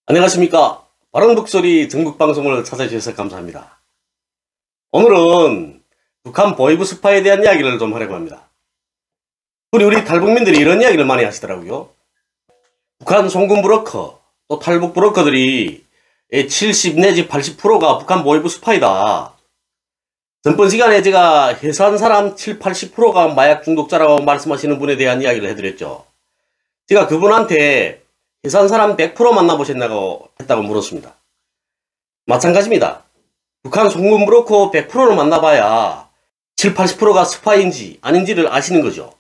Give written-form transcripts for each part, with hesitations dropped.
안녕하십니까. 바른 목소리 전국방송을 찾아주셔서 감사합니다. 오늘은 북한 보이브 스파에 대한 이야기를 좀 하려고 합니다. 우리 탈북민들이 이런 이야기를 많이 하시더라고요. 북한 송금 브로커, 또 탈북 브로커들이 70 내지 80%가 북한 보이브 스파이다. 전번 시간에 제가 해산 사람 7, 80%가 마약 중독자라고 말씀하시는 분에 대한 이야기를 해드렸죠. 제가 그분한테 해산 사람 100% 만나보셨냐고 했다고 물었습니다. 마찬가지입니다. 북한 송금 브로커 100%를 만나봐야 7, 80%가 스파이인지 아닌지를 아시는 거죠.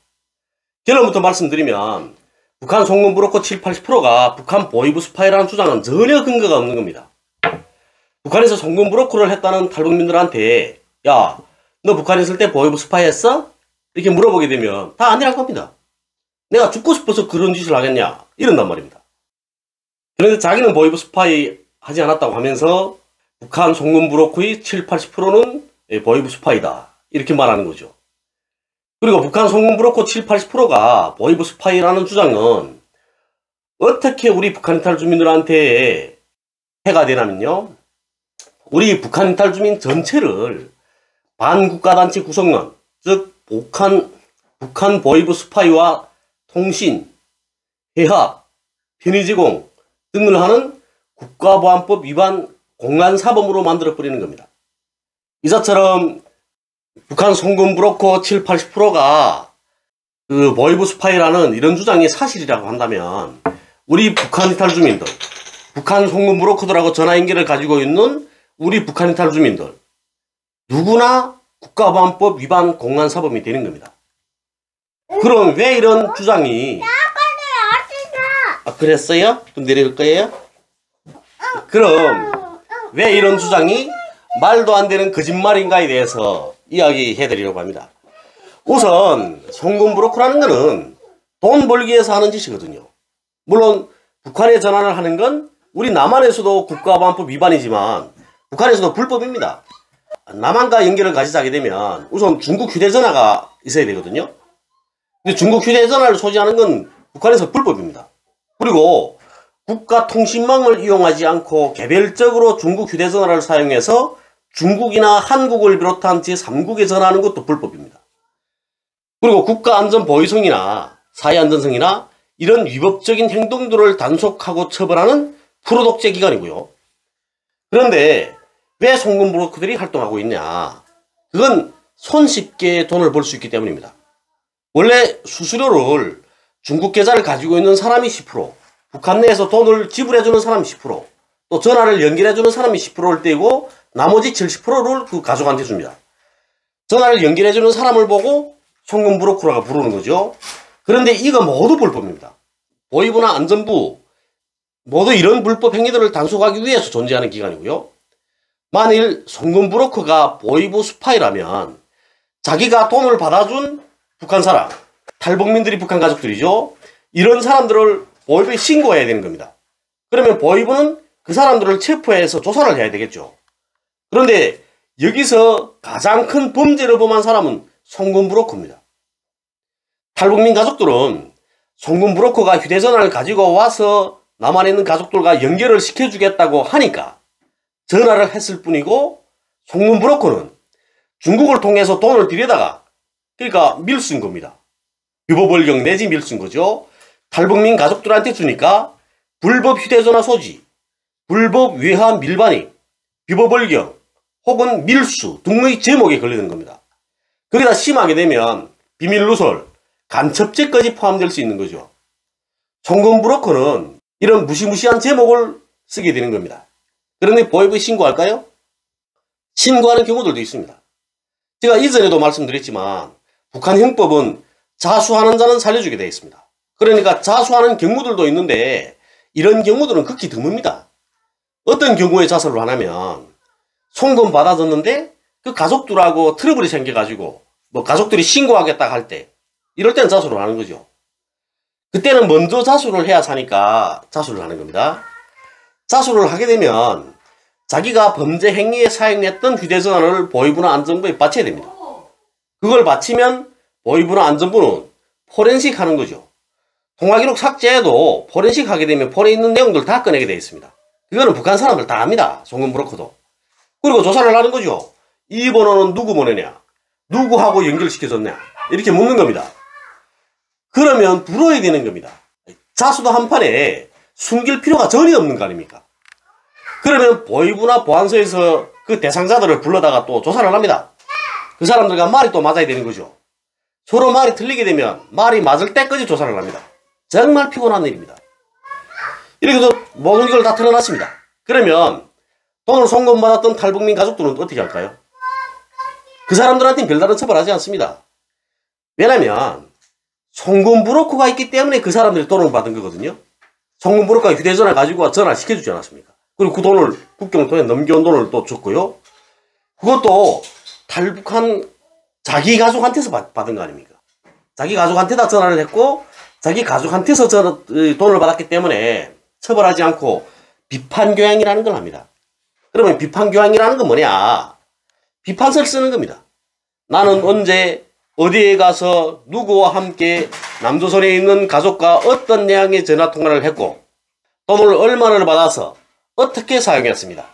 결론부터 말씀드리면 북한 송금 브로커 7, 80%가 북한 보이브 스파이라는 주장은 전혀 근거가 없는 겁니다. 북한에서 송금 브로커를 했다는 탈북민들한테 야, 너 북한에 있을 때 보이브 스파이 했어? 이렇게 물어보게 되면 다 아니랄 겁니다. 내가 죽고 싶어서 그런 짓을 하겠냐? 이런단 말입니다. 그런데 자기는 보이브 스파이 하지 않았다고 하면서 북한 송금 브로커의 7, 80%는 보이브 스파이다. 이렇게 말하는 거죠. 그리고 북한 송금 브로커 7, 80%가 보이브 스파이라는 주장은 어떻게 우리 북한 이탈 주민들한테 해가 되냐면요. 우리 북한 이탈 주민 전체를 반국가단체 구성론, 즉 북한 보이브 스파이와 통신, 해합, 편의 제공 등을 하는 국가보안법 위반 공안사범으로 만들어버리는 겁니다. 이자처럼 북한 송금 브로커 7, 80%가 그 보이브 스파이라는 이런 주장이 사실이라고 한다면 우리 북한 이탈 주민들, 북한 송금 브로커들하고 전화 연결을 가지고 있는 우리 북한 이탈 주민들 누구나 국가보안법 위반 공안사범이 되는 겁니다. 그럼 왜 이런 주장이 그랬어요? 좀 내려갈 거예요? 그럼 왜 이런 주장이 말도 안 되는 거짓말인가에 대해서 이야기해 드리려고 합니다. 우선 송금 브로커라는 것은 돈 벌기 위해서 하는 짓이거든요. 물론 북한에 전화를 하는 건 우리 남한에서도 국가보안법 위반이지만 북한에서도 불법입니다. 남한과 연결을 가지게 되면 우선 중국 휴대전화가 있어야 되거든요. 근데 중국 휴대전화를 소지하는 건 북한에서 불법입니다. 그리고 국가통신망을 이용하지 않고 개별적으로 중국 휴대전화를 사용해서 중국이나 한국을 비롯한 제3국에 전화하는 것도 불법입니다. 그리고 국가안전보위성이나 사회안전성이나 이런 위법적인 행동들을 단속하고 처벌하는 프로독재 기관이고요. 그런데 왜 송금 브로커들이 활동하고 있냐? 그건 손쉽게 돈을 벌 수 있기 때문입니다. 원래 수수료를 중국 계좌를 가지고 있는 사람이 10%, 북한 내에서 돈을 지불해주는 사람이 10%, 또 전화를 연결해주는 사람이 10%를 떼고 나머지 70%를 그 가족한테 줍니다. 전화를 연결해주는 사람을 보고 송금 브로커라고 부르는 거죠. 그런데 이거 모두 불법입니다. 보위부나 안전부 모두 이런 불법 행위들을 단속하기 위해서 존재하는 기관이고요. 만일 송금 브로커가 보이브 스파이라면 자기가 돈을 받아준 북한 사람, 탈북민들이 북한 가족들이죠. 이런 사람들을 보이브에 신고해야 되는 겁니다. 그러면 보이브는 그 사람들을 체포해서 조사를 해야 되겠죠. 그런데 여기서 가장 큰 범죄를 범한 사람은 송금 브로커입니다. 탈북민 가족들은 송금 브로커가 휴대전화를 가지고 와서 남한에 있는 가족들과 연결을 시켜주겠다고 하니까 전화를 했을 뿐이고 송금 브로커는 중국을 통해서 돈을 들여다가 그러니까 밀수인 겁니다. 유보벌경 내지 밀수인 거죠. 탈북민 가족들한테 주니까 불법 휴대전화 소지, 불법 외화 밀반입, 유보벌경 혹은 밀수 등의 제목에 걸리는 겁니다. 거기다 심하게 되면 비밀누설, 간첩죄까지 포함될 수 있는 거죠. 송금 브로커는 이런 무시무시한 제목을 쓰게 되는 겁니다. 그런데 보이브에 신고할까요? 신고하는 경우들도 있습니다. 제가 이전에도 말씀드렸지만 북한 형법은 자수하는 자는 살려주게 되어 있습니다. 그러니까 자수하는 경우들도 있는데 이런 경우들은 극히 드뭅니다. 어떤 경우에 자수를 하냐면 송금 받아줬는데 그 가족들하고 트러블이 생겨가지고 뭐 가족들이 신고하겠다 할 때 이럴 때는 자수를 하는 거죠. 그때는 먼저 자수를 해야 사니까 자수를 하는 겁니다. 자수를 하게 되면 자기가 범죄 행위에 사용했던 휴대전화를 보위부나 안전부에 바쳐야 됩니다. 그걸 바치면 보위부나 안전부는 포렌식 하는 거죠. 통화기록 삭제해도 포렌식 하게 되면 폰에 있는 내용들 다 꺼내게 되어 있습니다. 그거는 북한 사람들 다 압니다. 송금 브로커도. 그리고 조사를 하는 거죠. 이 번호는 누구 번호냐? 누구하고 연결시켜줬냐? 이렇게 묻는 겁니다. 그러면 불어야 되는 겁니다. 자수도 한 판에 숨길 필요가 전혀 없는 거 아닙니까? 그러면 보위부나 보안소에서 그 대상자들을 불러다가 또 조사를 합니다. 그 사람들과 말이 또 맞아야 되는 거죠. 서로 말이 틀리게 되면 말이 맞을 때까지 조사를 합니다. 정말 피곤한 일입니다. 이렇게 해서 모든 걸 다 드러났습니다. 그러면 돈을 송금받았던 탈북민 가족들은 어떻게 할까요? 그 사람들한테는 별다른 처벌하지 않습니다. 왜냐면 송금 브로커가 있기 때문에 그 사람들이 돈을 받은 거거든요. 송금 브로커가 휴대전화 가지고 전화를 시켜주지 않았습니까? 그리고 그 돈을 국경을 통해 넘겨온 돈을 또 줬고요. 그것도 탈북한 자기 가족한테서 받은 거 아닙니까? 자기 가족한테다 전화를 했고 자기 가족한테서 돈을 받았기 때문에 처벌하지 않고 비판교양이라는 걸 합니다. 그러면 비판교양이라는 건 뭐냐? 비판서를 쓰는 겁니다. 나는 언제 어디에 가서 누구와 함께 남조선에 있는 가족과 어떤 내용의 전화통화를 했고 돈을 얼마나 받아서 어떻게 사용했습니다.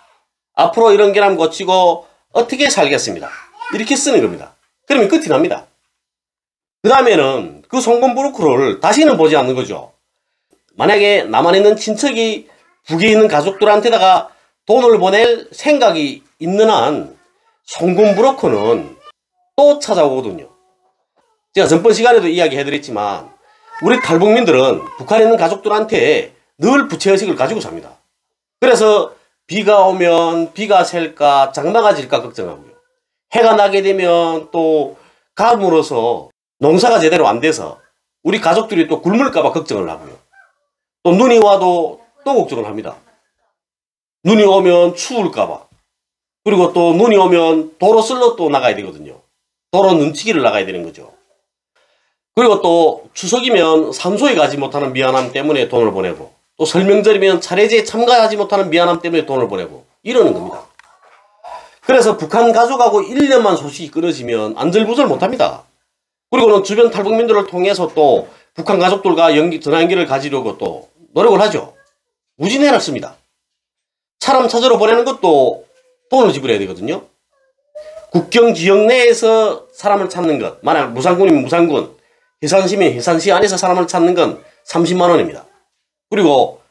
앞으로 이런 결함 고치고 어떻게 살겠습니다. 이렇게 쓰는 겁니다. 그러면 끝이 납니다. 그 다음에는 그 송금 브로커를 다시는 보지 않는 거죠. 만약에 남한에 있는 친척이 북에 있는 가족들한테다가 돈을 보낼 생각이 있는 한 송금 브로커는 또 찾아오거든요. 제가 전번 시간에도 이야기해드렸지만 우리 탈북민들은 북한에 있는 가족들한테 늘 부채의식을 가지고 삽니다. 그래서 비가 오면 비가 셀까 장마가 질까 걱정하고요. 해가 나게 되면 또 가물어서 농사가 제대로 안 돼서 우리 가족들이 또 굶을까봐 걱정을 하고요. 또 눈이 와도 또 걱정을 합니다. 눈이 오면 추울까봐. 그리고 또 눈이 오면 도로 쓸러 또 나가야 되거든요. 도로 눈치기를 나가야 되는 거죠. 그리고 또 추석이면 산소에 가지 못하는 미안함 때문에 돈을 보내고 또 설명절이면 차례제에 참가하지 못하는 미안함 때문에 돈을 보내고 이러는 겁니다. 그래서 북한 가족하고 1년만 소식이 끊어지면 안절부절 못합니다. 그리고는 주변 탈북민들을 통해서 또 북한 가족들과 전화 연결을 가지려고 또 노력을 하죠. 무진해를 씁니다. 사람 찾으러 보내는 것도 돈을 지불해야 되거든요. 국경 지역 내에서 사람을 찾는 것, 만약 무산군이면 무산군, 해산시면 해산시 안에서 사람을 찾는 건 30만 원입니다. 그리고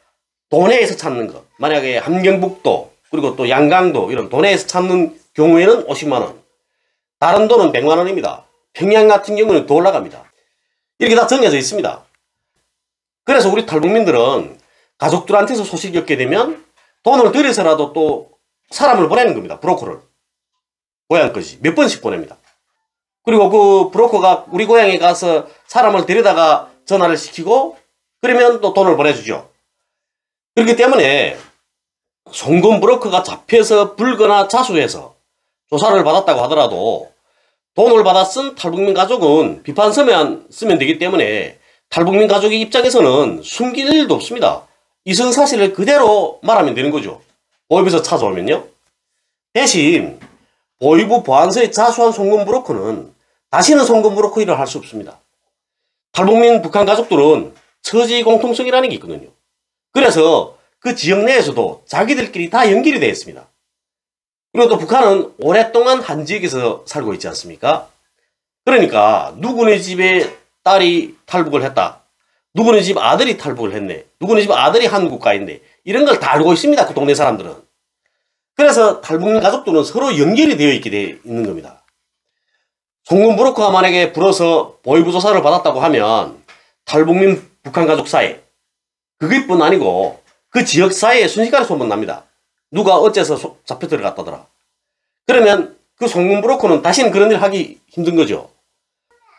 도내에서 찾는 것, 만약에 함경북도 그리고 또 양강도 이런 도내에서 찾는 경우에는 50만 원, 다른 도는 100만 원입니다. 평양 같은 경우는 더 올라갑니다. 이렇게 다 정해져 있습니다. 그래서 우리 탈북민들은 가족들한테서 소식이 얻게 되면 돈을 들여서라도 또 사람을 보내는 겁니다. 브로커를. 고향까지 몇 번씩 보냅니다. 그리고 그 브로커가 우리 고향에 가서 사람을 데려다가 전화를 시키고 그러면 또 돈을 보내주죠. 그렇기 때문에 송금 브로커가 잡혀서 불거나 자수해서 조사를 받았다고 하더라도 돈을 받아 쓴 탈북민 가족은 비판서만 쓰면 되기 때문에 탈북민 가족의 입장에서는 숨길 일도 없습니다. 있은 사실을 그대로 말하면 되는 거죠. 보위부에서 찾아오면요. 대신 보위부 보안소에 자수한 송금 브로커는 다시는 송금 브로커 일을 할 수 없습니다. 탈북민 북한 가족들은 처지 공통성이라는 게 있거든요. 그래서 그 지역 내에서도 자기들끼리 다 연결이 되어 있습니다. 그리고 또 북한은 오랫동안 한 지역에서 살고 있지 않습니까? 그러니까 누구네 집에 딸이 탈북을 했다. 누구네 집 아들이 탈북을 했네. 누구네 집 아들이 한국 가 있네. 이런 걸 다 알고 있습니다. 그 동네 사람들은. 그래서 탈북민 가족들은 서로 연결이 되어 있게 되어 있는 겁니다. 송금 브로커가 만약에 불어서 보위부 조사를 받았다고 하면 탈북민 북한 가족 사이 그것뿐 아니고 그 지역 사이에 순식간에 소문납니다. 누가 어째서 잡혀 들어갔다더라. 그러면 그 송금 브로커는 다시는 그런 일 하기 힘든 거죠.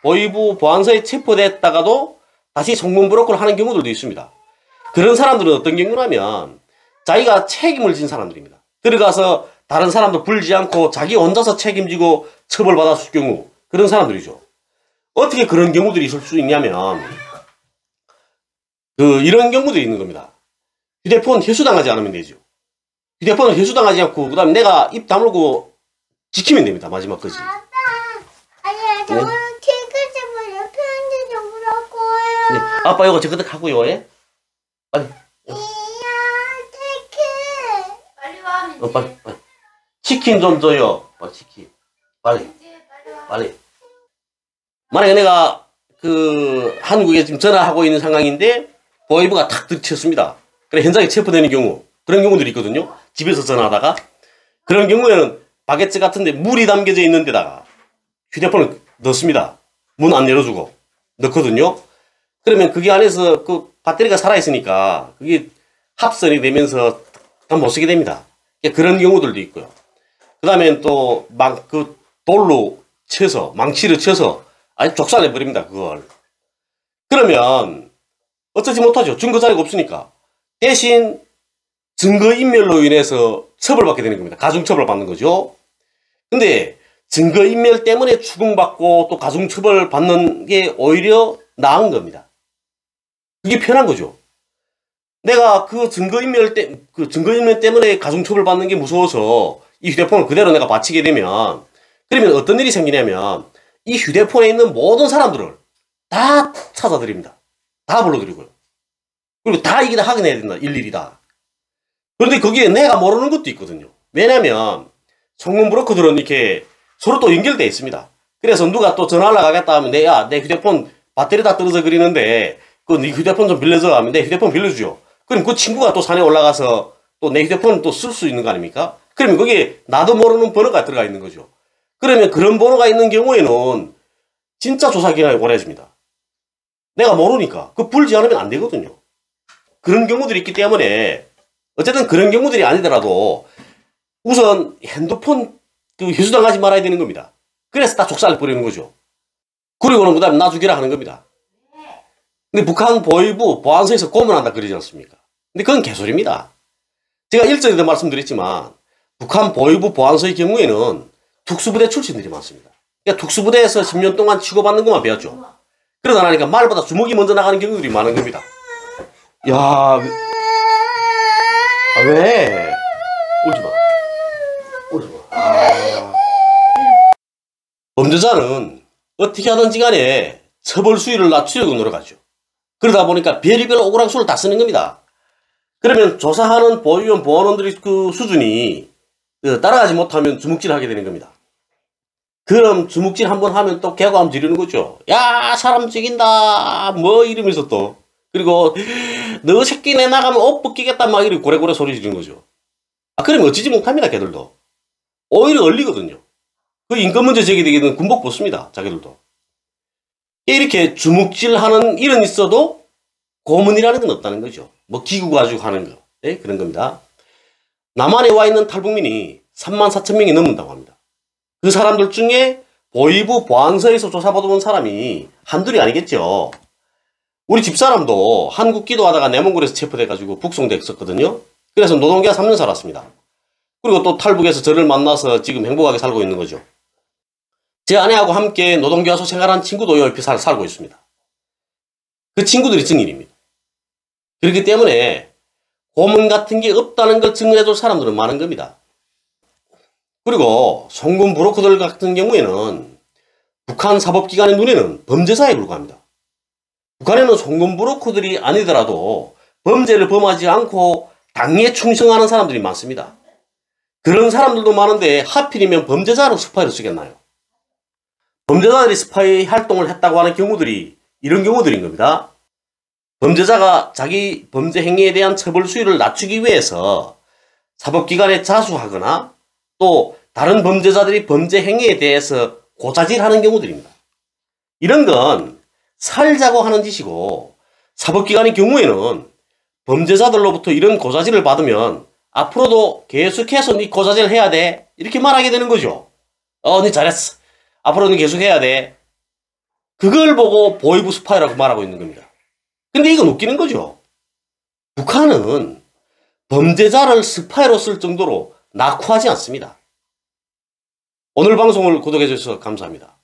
보위부 보안소에 체포됐다가도 다시 송금 브로커를 하는 경우들도 있습니다. 그런 사람들은 어떤 경우냐면 자기가 책임을 진 사람들입니다. 들어가서 다른 사람도 불지 않고 자기 혼자서 책임지고 처벌받았을 경우 그런 사람들이죠. 어떻게 그런 경우들이 있을 수 있냐면 이런 경우도 있는 겁니다. 휴대폰 회수당하지 않으면 되죠. 휴대폰을 회수당하지 않고 그 다음에 내가 입 다물고 지키면 됩니다. 마지막까지. 아니야, 저는 책 좀 편지 좀 물어보고요. 네. 아빠 이거 저거들 하고요. 예? 빨리. 이야, 책. 빨리. 치킨 좀 줘요. 치킨. 빨리. 만약에 내가 한국에 지금 전화하고 있는 상황인데 보이브가 탁 들이쳤습니다. 그래 현장에 체포되는 경우 그런 경우들이 있거든요. 집에서 전화하다가 그런 경우에는 바게트 같은데 물이 담겨져 있는 데다가 휴대폰을 넣습니다. 문 안 열어주고 넣거든요. 그러면 그게 안에서 그 배터리가 살아있으니까 그게 합선이 되면서 못 쓰게 됩니다. 그런 경우들도 있고요. 그 다음에 또 돌로 쳐서 망치를 쳐서 아예 족살내버립니다. 그걸. 그러면 어쩌지 못하죠. 증거 자료가 없으니까. 대신 증거인멸로 인해서 처벌받게 되는 겁니다. 가중처벌 받는 거죠. 근데 증거인멸 때문에 추궁받고 또 가중처벌 받는 게 오히려 나은 겁니다. 그게 편한 거죠. 내가 그 증거인멸 때문에 가중처벌 받는 게 무서워서 이 휴대폰을 그대로 내가 바치게 되면 그러면 어떤 일이 생기냐면 이 휴대폰에 있는 모든 사람들을 다 찾아드립니다. 다 불러드리고요. 그리고 다 이게 다 확인해야 된다. 일일이 다. 그런데 거기에 내가 모르는 것도 있거든요. 왜냐면 송금 브로커들은 이렇게 서로 또 연결되어 있습니다. 그래서 누가 또 전화 하려가겠다 하면 내 휴대폰 배터리 다 떨어져 그리는데 네 휴대폰 좀 빌려줘 하면 내 휴대폰 빌려주죠. 그럼 그 친구가 또 산에 올라가서 또 내 휴대폰 또 쓸 수 있는 거 아닙니까? 그러면 거기에 나도 모르는 번호가 들어가 있는 거죠. 그러면 그런 번호가 있는 경우에는 진짜 조사 기간이 오래집니다. 내가 모르니까 그 불지 않으면 안 되거든요. 그런 경우들이 있기 때문에 어쨌든 그런 경우들이 아니더라도 우선 핸드폰 회수당하지 말아야 되는 겁니다. 그래서 다 족살을 뿌리는 거죠. 그리고는 그 다음에 나 죽이라 하는 겁니다. 근데 북한 보위부 보안소에서 고문한다 그러지 않습니까? 근데 그건 개소리입니다. 제가 일전에도 말씀드렸지만 북한 보위부 보안소의 경우에는 특수부대 출신들이 많습니다. 그러니까 특수부대에서 10년 동안 치고받는 것만 배웠죠. 그러다 나니까 말보다 주먹이 먼저 나가는 경우들이 많은 겁니다. 야, 왜? 울지 마. 범죄자는 어떻게 하든지 간에 처벌 수위를 낮추려고 노력하죠. 그러다 보니까 별의별 오그랑수를 다 쓰는 겁니다. 그러면 조사하는 보위원, 보안원들의 그 수준이 따라가지 못하면 주먹질을 하게 되는 겁니다. 그럼 주먹질 한번 하면 또 개고함 지르는 거죠. 야, 사람 죽인다. 뭐 이러면서 또. 그리고 너 새끼 내 나가면 옷 벗기겠다. 막 이렇게 고래고래 소리 지르는 거죠. 그러면 어찌지 못합니다. 걔들도. 오히려 얼리거든요. 그 인권 문제 제기되게 되면 군복 벗습니다. 자기들도. 이렇게 주먹질하는 일은 있어도 고문이라는 건 없다는 거죠. 뭐 기구 가지고 하는 거. 네? 그런 겁니다. 남한에 와 있는 탈북민이 34,000명이 넘는다고 합니다. 그 사람들 중에 보위부 보안소에서 조사받아본 사람이 한둘이 아니겠죠. 우리 집사람도 한국 기도하다가 내몽골에서 체포돼가지고 북송됐었거든요. 그래서 노동계와 3년 살았습니다. 그리고 또 탈북에서 저를 만나서 지금 행복하게 살고 있는 거죠. 제 아내하고 함께 노동교화소 생활한 친구도 옆에 살고 있습니다. 그 친구들이 증인입니다. 그렇기 때문에 고문 같은 게 없다는 걸 증언해줄 사람들은 많은 겁니다. 그리고 송금 브로커들 같은 경우에는 북한 사법기관의 눈에는 범죄자에 불과합니다. 북한에는 송금 브로커들이 아니더라도 범죄를 범하지 않고 당에 충성하는 사람들이 많습니다. 그런 사람들도 많은데 하필이면 범죄자로 스파이를 쓰겠나요? 범죄자들이 스파이 활동을 했다고 하는 경우들이 이런 경우들인 겁니다. 범죄자가 자기 범죄 행위에 대한 처벌 수위를 낮추기 위해서 사법기관에 자수하거나 또 다른 범죄자들이 범죄 행위에 대해서 고자질하는 경우들입니다. 이런 건 살자고 하는 짓이고 사법기관의 경우에는 범죄자들로부터 이런 고자질을 받으면 앞으로도 계속해서 네 고자질 해야 돼 이렇게 말하게 되는 거죠. 네 잘했어. 앞으로는 계속 해야 돼. 그걸 보고 보위부 스파이라고 말하고 있는 겁니다. 근데 이건 웃기는 거죠. 북한은 범죄자를 스파이로 쓸 정도로 낙후하지 않습니다. 오늘 방송을 구독해 주셔서 감사합니다.